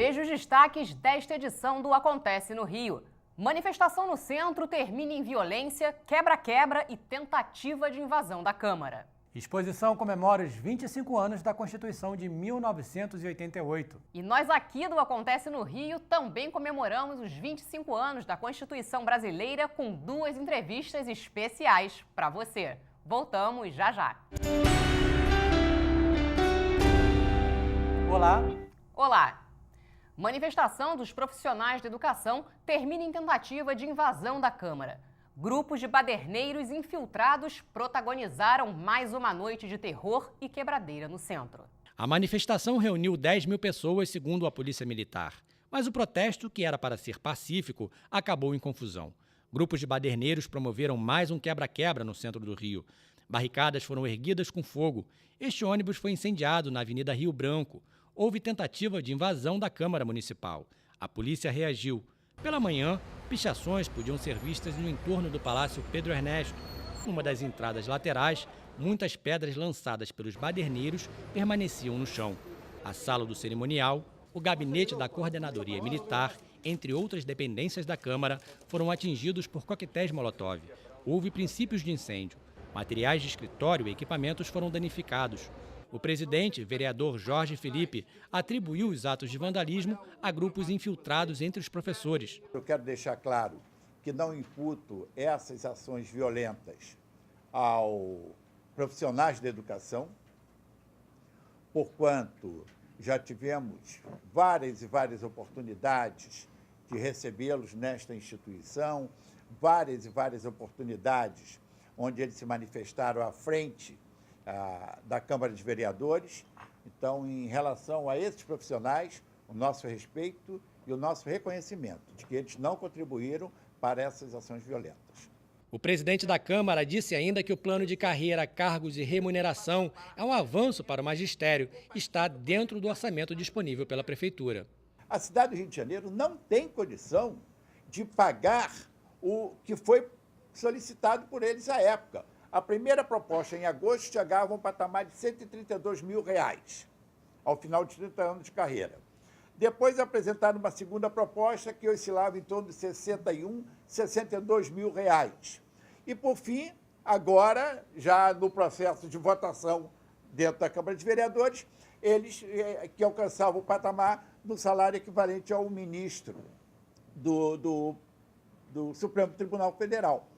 Veja os destaques desta edição do Acontece no Rio. Manifestação no centro termina em violência, quebra-quebra e tentativa de invasão da Câmara. Exposição comemora os 25 anos da Constituição de 1988. E nós aqui do Acontece no Rio também comemoramos os 25 anos da Constituição brasileira com 2 entrevistas especiais para você. Voltamos já já. Olá. Olá. Manifestação dos profissionais da educação termina em tentativa de invasão da Câmara. Grupos de baderneiros infiltrados protagonizaram mais uma noite de terror e quebradeira no centro. A manifestação reuniu 10 mil pessoas, segundo a Polícia Militar. Mas o protesto, que era para ser pacífico, acabou em confusão. Grupos de baderneiros promoveram mais um quebra-quebra no centro do Rio. Barricadas foram erguidas com fogo. Este ônibus foi incendiado na Avenida Rio Branco. Houve tentativa de invasão da Câmara Municipal. A polícia reagiu. Pela manhã, pichações podiam ser vistas no entorno do Palácio Pedro Ernesto. Numa das entradas laterais, muitas pedras lançadas pelos baderneiros permaneciam no chão. A sala do cerimonial, o gabinete da Coordenadoria Militar, entre outras dependências da Câmara, foram atingidos por coquetéis Molotov. Houve princípios de incêndio. Materiais de escritório e equipamentos foram danificados. O presidente, vereador Jorge Felipe, atribuiu os atos de vandalismo a grupos infiltrados entre os professores. Eu quero deixar claro que não imputo essas ações violentas aos profissionais da educação, porquanto já tivemos várias e várias oportunidades de recebê-los nesta instituição, várias e várias oportunidades onde eles se manifestaram à frente da Câmara de Vereadores. Então, em relação a esses profissionais, o nosso respeito e o nosso reconhecimento de que eles não contribuíram para essas ações violentas. O presidente da Câmara disse ainda que o plano de carreira, cargos e remuneração é um avanço para o magistério e está dentro do orçamento disponível pela Prefeitura. A cidade do Rio de Janeiro não tem condição de pagar o que foi solicitado por eles à época. A primeira proposta, em agosto, chegava a um patamar de R$ 132 mil, ao final de 30 anos de carreira. Depois apresentaram uma segunda proposta que oscilava em torno de R$ 61, 62 mil. E, por fim, agora, já no processo de votação dentro da Câmara de Vereadores, eles que alcançavam o patamar do salário equivalente ao ministro do Supremo Tribunal Federal.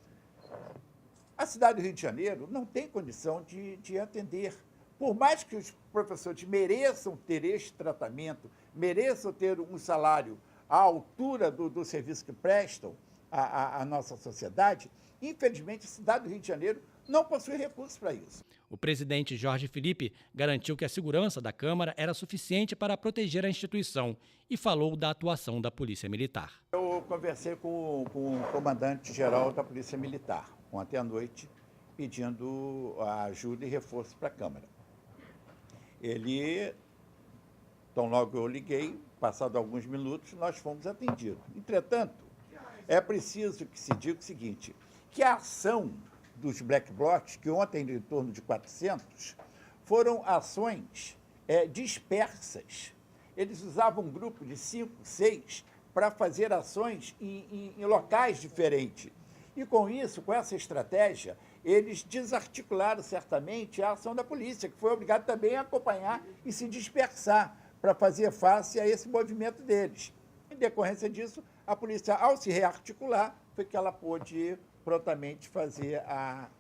A cidade do Rio de Janeiro não tem condição de atender. Por mais que os professores mereçam ter este tratamento, mereçam ter um salário à altura do serviço que prestam à nossa sociedade, infelizmente a cidade do Rio de Janeiro não possui recursos para isso. O presidente Jorge Felipe garantiu que a segurança da Câmara era suficiente para proteger a instituição e falou da atuação da Polícia Militar. Eu conversei com o comandante-geral da Polícia Militar ontem à noite, pedindo ajuda e reforço para a Câmara. Então logo eu liguei, passado alguns minutos, nós fomos atendidos. Entretanto, é preciso que se diga o seguinte, que a ação dos Black Blocs, que ontem em torno de 400, foram ações dispersas. Eles usavam um grupo de 5, 6 para fazer ações em locais diferentes. E com isso, com essa estratégia, eles desarticularam certamente a ação da polícia, que foi obrigada também a acompanhar e se dispersar para fazer face a esse movimento deles. Em decorrência disso, a polícia, ao se rearticular, foi que ela pôde prontamente fazer a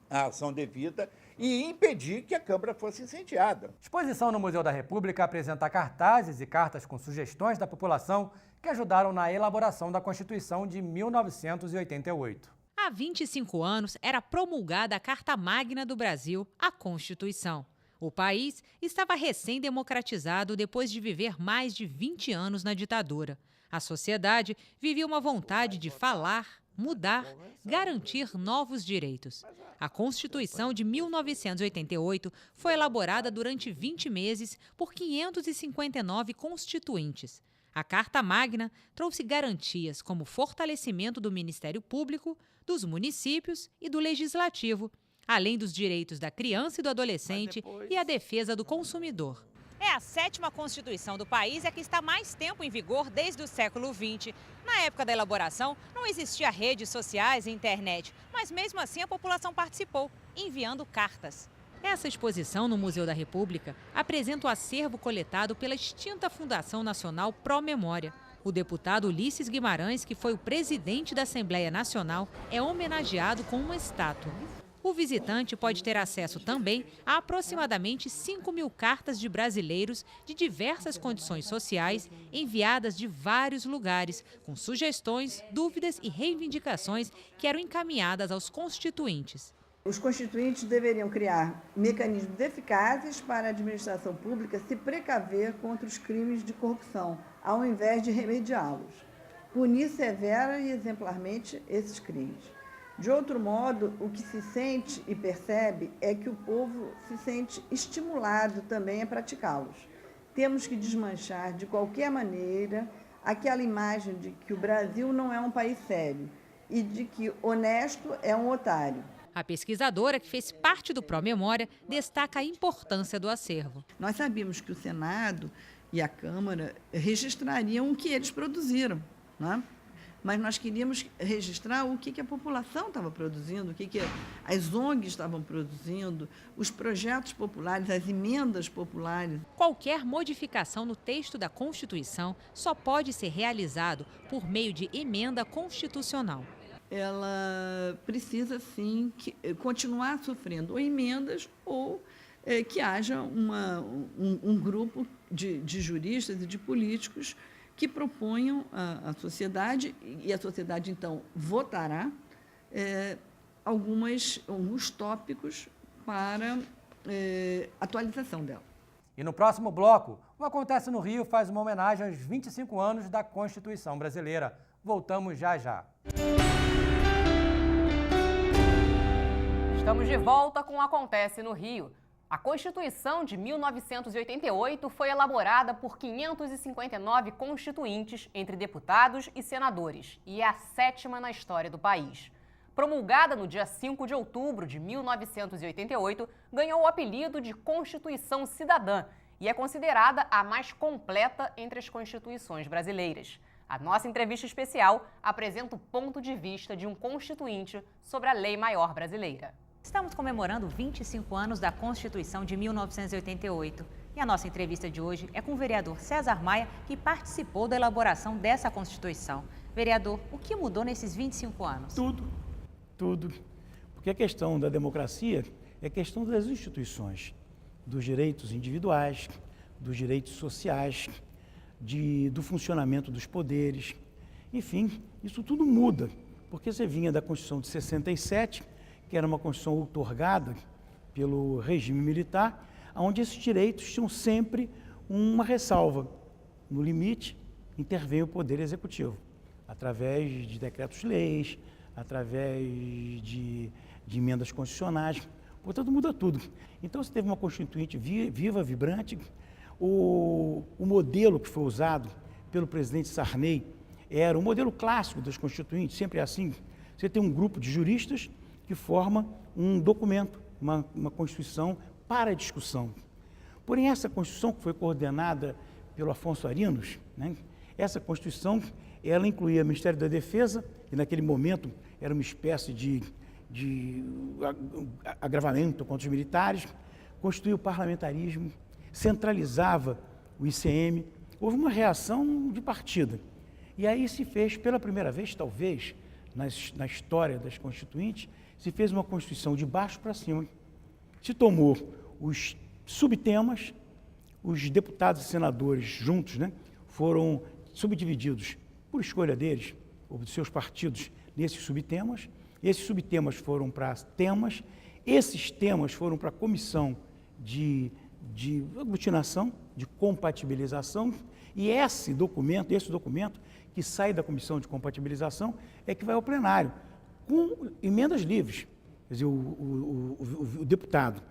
ação devida e impedir que a Câmara fosse incendiada. Exposição no Museu da República apresenta cartazes e cartas com sugestões da população que ajudaram na elaboração da Constituição de 1988. Há 25 anos era promulgada a Carta Magna do Brasil, a Constituição. O país estava recém-democratizado depois de viver mais de 20 anos na ditadura. A sociedade vivia uma vontade de falar, mudar, garantir novos direitos. A Constituição de 1988 foi elaborada durante 20 meses por 559 constituintes. A Carta Magna trouxe garantias como fortalecimento do Ministério Público, dos municípios e do Legislativo, além dos direitos da criança e do adolescente e a defesa do consumidor. É a 7ª Constituição do país e a que está mais tempo em vigor desde o século XX. Na época da elaboração, não existia redes sociais e internet, mas mesmo assim a população participou, enviando cartas. Essa exposição no Museu da República apresenta o acervo coletado pela extinta Fundação Nacional Pró Memória. O deputado Ulisses Guimarães, que foi o presidente da Assembleia Nacional, é homenageado com uma estátua. O visitante pode ter acesso também a aproximadamente 5.000 cartas de brasileiros de diversas condições sociais, enviadas de vários lugares, com sugestões, dúvidas e reivindicações que eram encaminhadas aos constituintes. Os constituintes deveriam criar mecanismos eficazes para a administração pública se precaver contra os crimes de corrupção, ao invés de remediá-los. Punir severa e exemplarmente esses crimes. De outro modo, o que se sente e percebe é que o povo se sente estimulado também a praticá-los. Temos que desmanchar, de qualquer maneira, aquela imagem de que o Brasil não é um país sério e de que honesto é um otário. A pesquisadora, que fez parte do Pró Memória, destaca a importância do acervo. Nós sabíamos que o Senado e a Câmara registrariam o que eles produziram, né? Mas nós queríamos registrar o que a população estava produzindo, o que as ONGs estavam produzindo, os projetos populares, as emendas populares. Qualquer modificação no texto da Constituição só pode ser realizado por meio de emenda constitucional. Ela precisa, sim, continuar sofrendo ou emendas ou que haja um grupo de juristas e de políticos que proponham à sociedade, e a sociedade, então, votará alguns tópicos para atualização dela. E no próximo bloco, o Acontece no Rio faz uma homenagem aos 25 anos da Constituição Brasileira. Voltamos já já. Estamos de volta com o Acontece no Rio. A Constituição de 1988 foi elaborada por 559 constituintes entre deputados e senadores e é a 7ª na história do país. Promulgada no dia 5 de outubro de 1988, ganhou o apelido de Constituição Cidadã e é considerada a mais completa entre as constituições brasileiras. A nossa entrevista especial apresenta o ponto de vista de um constituinte sobre a Lei Maior brasileira. Estamos comemorando 25 anos da Constituição de 1988. E a nossa entrevista de hoje é com o vereador César Maia, que participou da elaboração dessa Constituição. Vereador, o que mudou nesses 25 anos? Tudo. Porque a questão da democracia é questão das instituições, dos direitos individuais, dos direitos sociais, do funcionamento dos poderes. Enfim, isso tudo muda, porque você vinha da Constituição de 67, que era uma Constituição outorgada pelo regime militar, onde esses direitos tinham sempre uma ressalva. No limite, intervém o Poder Executivo, através de decretos-leis, através de emendas constitucionais. Portanto, muda tudo. Então, você teve uma Constituinte viva, vibrante. O modelo que foi usado pelo presidente Sarney era o modelo clássico das Constituintes, sempre é assim. Você tem um grupo de juristas que forma um documento, uma Constituição para discussão. Porém, essa Constituição que foi coordenada pelo Afonso Arinos, né, essa Constituição, ela incluía o Ministério da Defesa, e naquele momento era uma espécie de agravamento contra os militares, constituía o parlamentarismo, centralizava o ICM, houve uma reação de partida. E aí se fez, pela primeira vez, talvez, na história das Constituintes, se fez uma Constituição de baixo para cima. Se tomou os subtemas, os deputados e senadores juntos, né, foram subdivididos por escolha deles, ou dos seus partidos, nesses subtemas. Esses subtemas foram para temas, esses temas foram para a comissão de aglutinação, de compatibilização, e esse documento que sai da comissão de compatibilização é que vai ao plenário, com emendas livres. Quer dizer, o deputado,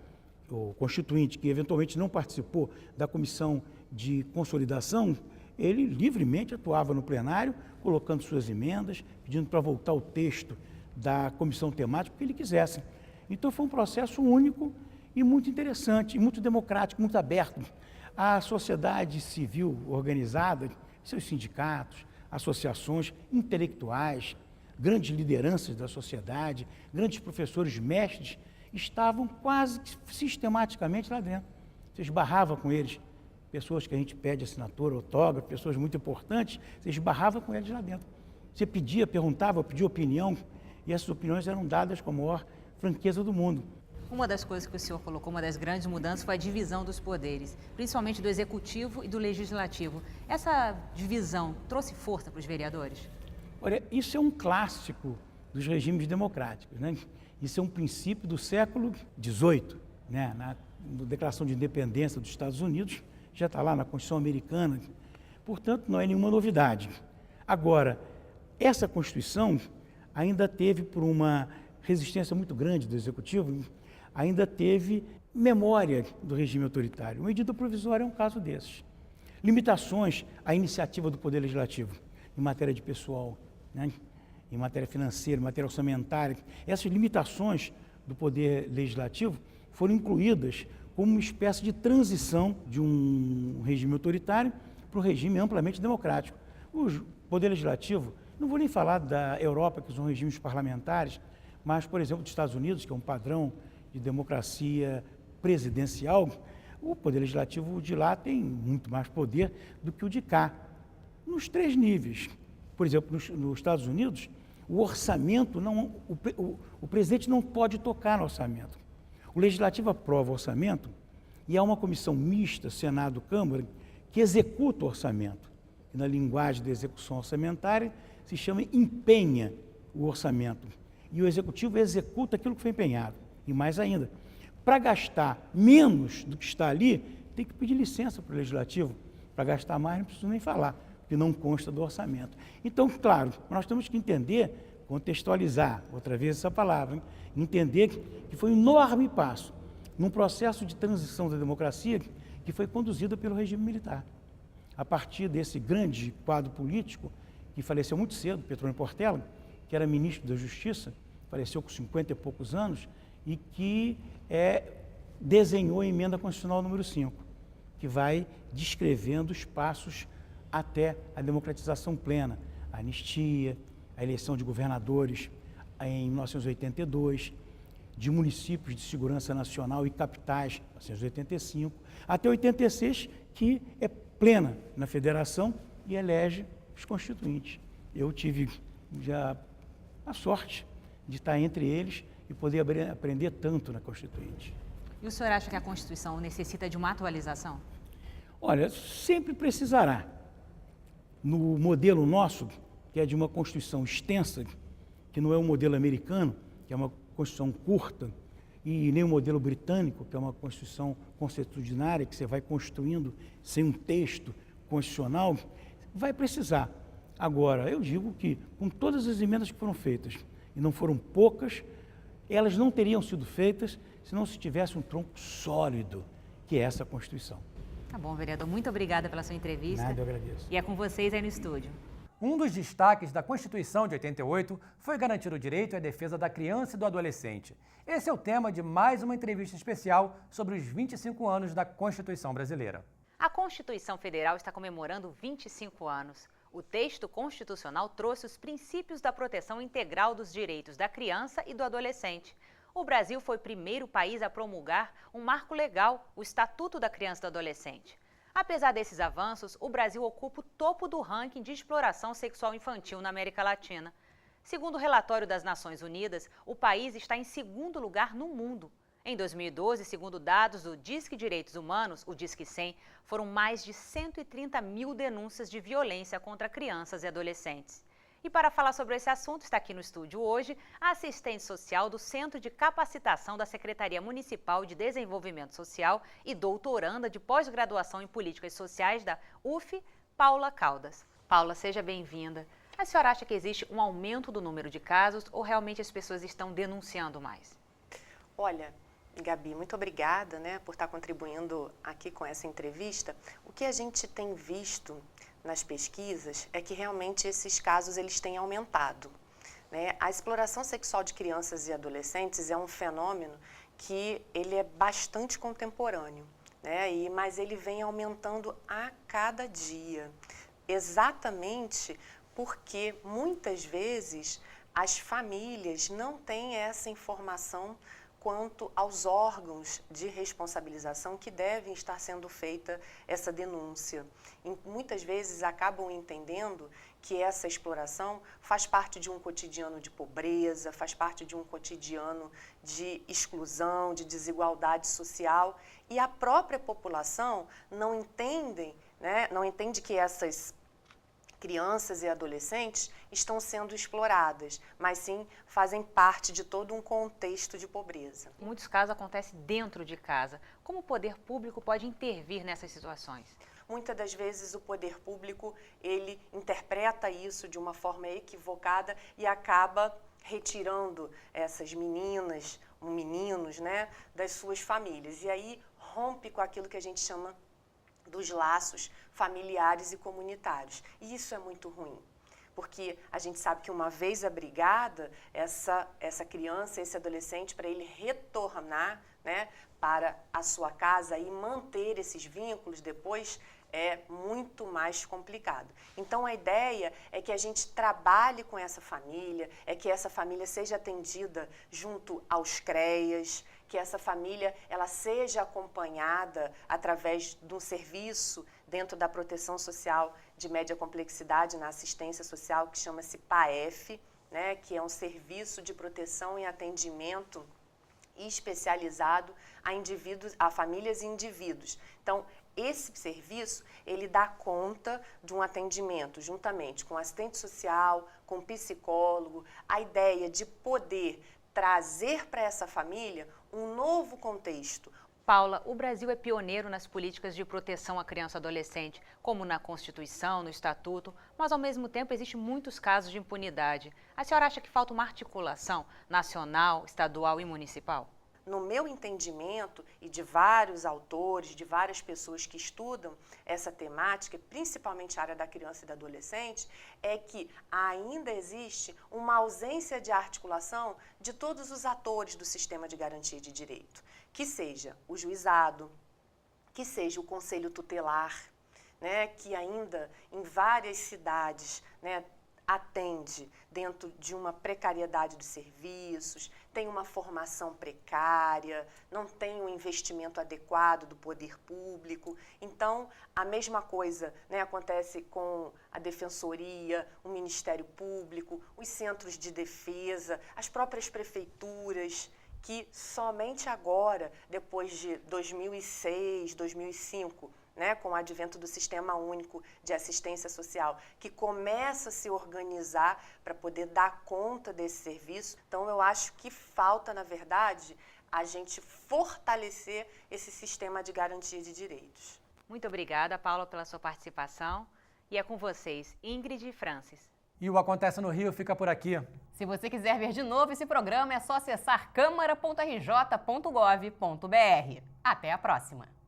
o constituinte, que eventualmente não participou da comissão de consolidação, ele livremente atuava no plenário, colocando suas emendas, pedindo para voltar o texto da comissão temática, o que ele quisesse. Então foi um processo único e muito interessante, muito democrático, muito aberto. a sociedade civil organizada, seus sindicatos, associações intelectuais, grandes lideranças da sociedade, grandes professores mestres, estavam quase sistematicamente lá dentro. Você esbarrava com eles, pessoas que a gente pede assinatura, autógrafo, pessoas muito importantes, você esbarrava com eles lá dentro. Você pedia, perguntava, pedia opinião, e essas opiniões eram dadas com a maior franqueza do mundo. Uma das coisas que o senhor colocou, uma das grandes mudanças, foi a divisão dos poderes, principalmente do executivo e do legislativo. Essa divisão trouxe força para os vereadores? Olha, isso é um clássico dos regimes democráticos, né? Isso é um princípio do século XVIII, né? Na Declaração de Independência dos Estados Unidos, já está lá na Constituição Americana, portanto, não é nenhuma novidade. Agora, essa Constituição ainda teve, por uma resistência muito grande do Executivo, ainda teve memória do regime autoritário. Uma medida provisória é um caso desses. Limitações à iniciativa do Poder Legislativo em matéria de pessoal, né? Em matéria financeira, em matéria orçamentária. Essas limitações do Poder Legislativo foram incluídas como uma espécie de transição de um regime autoritário para um regime amplamente democrático. O Poder Legislativo, não vou nem falar da Europa, que são regimes parlamentares, mas, por exemplo, dos Estados Unidos, que é um padrão de democracia presidencial, o Poder Legislativo de lá tem muito mais poder do que o de cá, nos 3 níveis. Por exemplo, nos Estados Unidos, o orçamento, o presidente não pode tocar no orçamento. O Legislativo aprova o orçamento e há uma comissão mista, Senado-Câmara, que executa o orçamento. E na linguagem da execução orçamentária, se chama empenha o orçamento. E o Executivo executa aquilo que foi empenhado. E mais ainda, para gastar menos do que está ali, tem que pedir licença para o Legislativo. Para gastar mais, não preciso nem falar, porque não consta do orçamento. Então, claro, nós temos que entender, contextualizar, outra vez essa palavra, hein? Entender que foi um enorme passo num processo de transição da democracia que foi conduzida pelo regime militar. A partir desse grande quadro político, que faleceu muito cedo, Petrônio Portela, que era ministro da Justiça, faleceu com 50 e poucos anos, e que desenhou a emenda constitucional número 5, que vai descrevendo os passos até a democratização plena, a anistia, a eleição de governadores em 1982, de municípios de segurança nacional e capitais, 1985, até 86, que é plena na federação e elege os constituintes. Eu tive já a sorte de estar entre eles e poder aprender tanto na Constituinte. E o senhor acha que a Constituição necessita de uma atualização? Olha, sempre precisará. No modelo nosso, que é de uma Constituição extensa, que não é um modelo americano, que é uma Constituição curta, e nem o modelo britânico, que é uma Constituição constitucionária, que você vai construindo sem um texto constitucional, vai precisar. Agora, eu digo que, com todas as emendas que foram feitas, e não foram poucas, elas não teriam sido feitas se não se tivesse um tronco sólido, que é essa Constituição. Tá bom, vereador. Muito obrigada pela sua entrevista. Nada, eu agradeço. E é com vocês aí no estúdio. Um dos destaques da Constituição de 88 foi garantir o direito à defesa da criança e do adolescente. Esse é o tema de mais uma entrevista especial sobre os 25 anos da Constituição brasileira. A Constituição Federal está comemorando 25 anos. O texto constitucional trouxe os princípios da proteção integral dos direitos da criança e do adolescente. O Brasil foi o primeiro país a promulgar um marco legal, o Estatuto da Criança e do Adolescente. Apesar desses avanços, o Brasil ocupa o topo do ranking de exploração sexual infantil na América Latina. Segundo o relatório das Nações Unidas, o país está em segundo lugar no mundo. Em 2012, segundo dados do Disque Direitos Humanos, o Disque 100, foram mais de 130 mil denúncias de violência contra crianças e adolescentes. E para falar sobre esse assunto, está aqui no estúdio hoje a assistente social do Centro de Capacitação da Secretaria Municipal de Desenvolvimento Social e doutoranda de pós-graduação em Políticas Sociais da UF, Paula Caldas. Paula, seja bem-vinda. A senhora acha que existe um aumento do número de casos ou realmente as pessoas estão denunciando mais? Olha, Gabi, muito obrigada, por estar contribuindo aqui com essa entrevista. O que a gente tem visto nas pesquisas é que realmente esses casos eles têm aumentado. A exploração sexual de crianças e adolescentes é um fenômeno que ele é bastante contemporâneo. né? Mas ele vem aumentando a cada dia, exatamente porque muitas vezes as famílias não têm essa informação quanto aos órgãos de responsabilização que devem estar sendo feita essa denúncia. E muitas vezes acabam entendendo que essa exploração faz parte de um cotidiano de pobreza, faz parte de um cotidiano de exclusão, de desigualdade social, e a própria população não entende, né, não entende que essas crianças e adolescentes estão sendo exploradas, mas sim fazem parte de todo um contexto de pobreza. Em muitos casos acontece dentro de casa. Como o poder público pode intervir nessas situações? Muitas das vezes o poder público, ele interpreta isso de uma forma equivocada e acaba retirando essas meninas, meninos, né, das suas famílias. E aí rompe com aquilo que a gente chama dos laços familiares e comunitários. E isso é muito ruim, porque a gente sabe que uma vez abrigada, essa criança, esse adolescente, para ele retornar, né, para a sua casa e manter esses vínculos depois, é muito mais complicado. Então, a ideia é que a gente trabalhe com essa família, é que essa família seja atendida junto aos CREAs, que essa família ela seja acompanhada através de um serviço dentro da proteção social de média complexidade na assistência social, que chama-se PAEF, né, que é um serviço de proteção e atendimento especializado a indivíduos, a famílias e indivíduos. Então, esse serviço, ele dá conta de um atendimento juntamente com assistente social, com psicólogo, a ideia de poder trazer para essa família um novo contexto. Paula, o Brasil é pioneiro nas políticas de proteção à criança e adolescente, como na Constituição, no Estatuto, mas ao mesmo tempo existem muitos casos de impunidade. A senhora acha que falta uma articulação nacional, estadual e municipal? No meu entendimento, e de vários autores, de várias pessoas que estudam essa temática, principalmente a área da criança e do adolescente, é que ainda existe uma ausência de articulação de todos os atores do sistema de garantia de direito, que seja o juizado, que seja o conselho tutelar, né, que ainda em várias cidades, né, atende dentro de uma precariedade dos serviços, tem uma formação precária, não tem um investimento adequado do poder público. Então, a mesma coisa, né, acontece com a Defensoria, o Ministério Público, os centros de defesa, as próprias prefeituras, que somente agora, depois de 2006, 2005, né, com o advento do Sistema Único de Assistência Social, que começa a se organizar para poder dar conta desse serviço. Então, eu acho que falta, na verdade, a gente fortalecer esse sistema de garantia de direitos. Muito obrigada, Paula, pela sua participação. E é com vocês, Ingrid e Francis. E o Acontece no Rio fica por aqui. Se você quiser ver de novo esse programa, é só acessar câmara.rj.gov.br. Até a próxima!